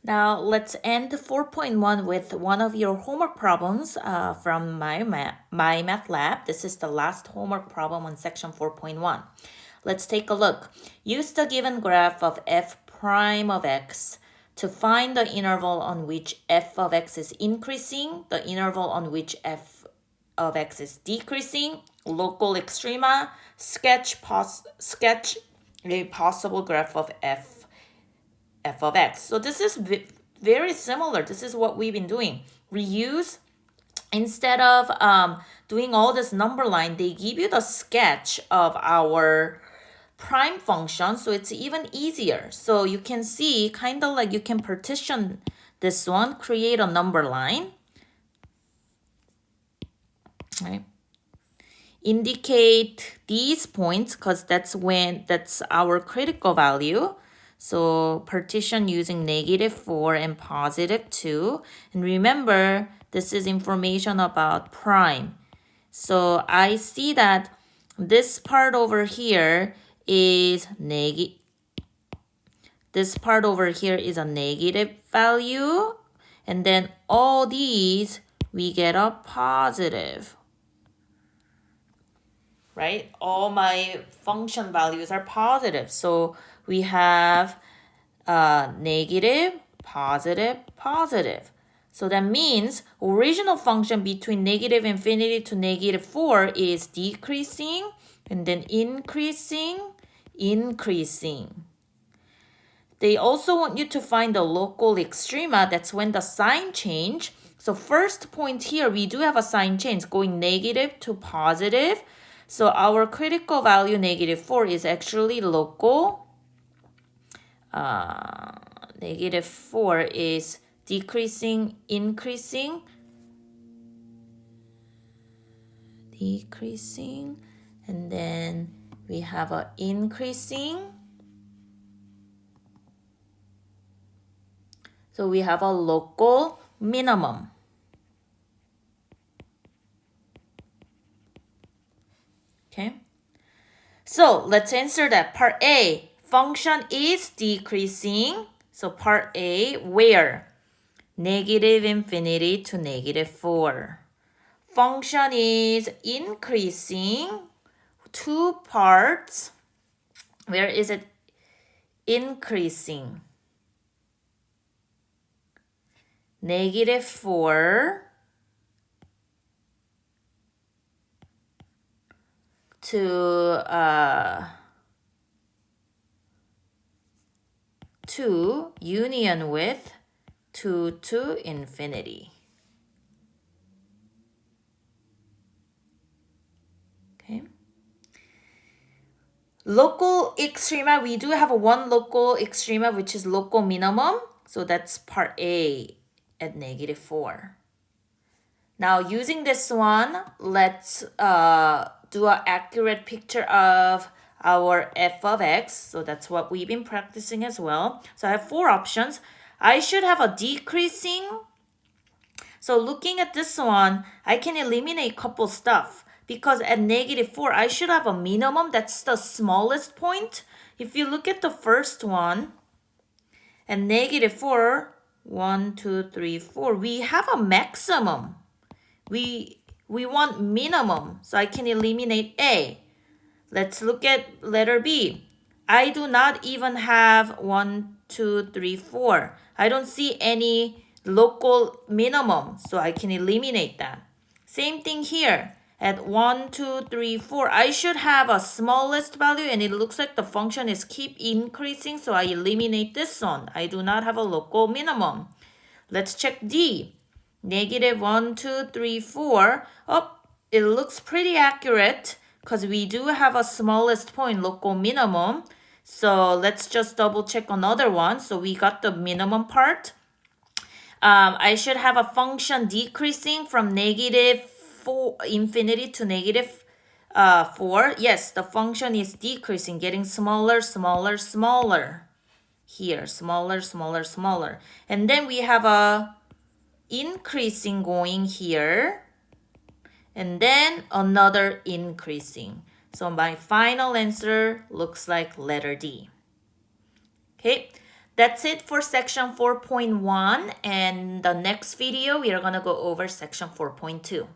Now let's end 4.1 with one of your homework problems from my math lab. This is the last homework problem on section 4.1. Let's take a look. Use the given graph of f prime of x to find the interval on which f of x is increasing, the interval on which f of x is decreasing, local extrema, sketch a possible graph of f of x. So this is very similar. This is what we've been doing. Reuse, instead of doing all this number line, they give you the sketch of our prime function, so it's even easier. So you can see, kind of like you can partition this one, create a number line, right? Indicate these points because that's our critical value. So partition using -4 and +2. And remember, this is information about prime. So I see that this part over here is this part over here is a negative value. And then all these, we get a positive. Right? All my function values are positive. So we have negative, positive, positive. So that means original function between negative infinity to -4 is decreasing and then increasing, increasing. They also want you to find the local extrema. That's when the sign change. So first point here, we do have a sign change going negative to positive. So our critical value -4 is actually local. -4 is decreasing, increasing, decreasing, and then we have a increasing. So we have a local minimum. Okay. So let's answer that. Part A, function is decreasing. So part A, where? -infinity to -4. Function is increasing. Two parts. Where is it increasing? -4 to 2 union with 2 to infinity. Okay. Local extrema, we do have one local extrema, which is local minimum. So that's part A at -4. Now using this one, let's do an accurate picture of our f of x. So that's what we've been practicing as well. So I have 4 options. I should have a decreasing. So looking at this one, I can eliminate a couple stuff because at -4, I should have a minimum. That's the smallest point. If you look at the first one, at -4, 1, 2, 3, 4, we have a maximum. We want minimum, so I can eliminate A. Let's look at letter B. I do not even have 1, 2, 3, 4. I don't see any local minimum, so I can eliminate that. Same thing here. At 1, 2, 3, 4, I should have a smallest value, and it looks like the function is keep increasing, so I eliminate this one. I do not have a local minimum. Let's check D. -1, 2, 3, 4. Oh, it looks pretty accurate because we do have a smallest point, local minimum. So let's just double check another one. So we got the minimum part. I should have a function decreasing from -4 infinity to -4. Yes, the function is decreasing, getting smaller, smaller, smaller. Here, smaller, smaller, smaller. And then we have a increasing going here, and then another increasing. So my final answer looks like letter D. Okay, That's it for section 4.1, and the next video we are going to go over section 4.2.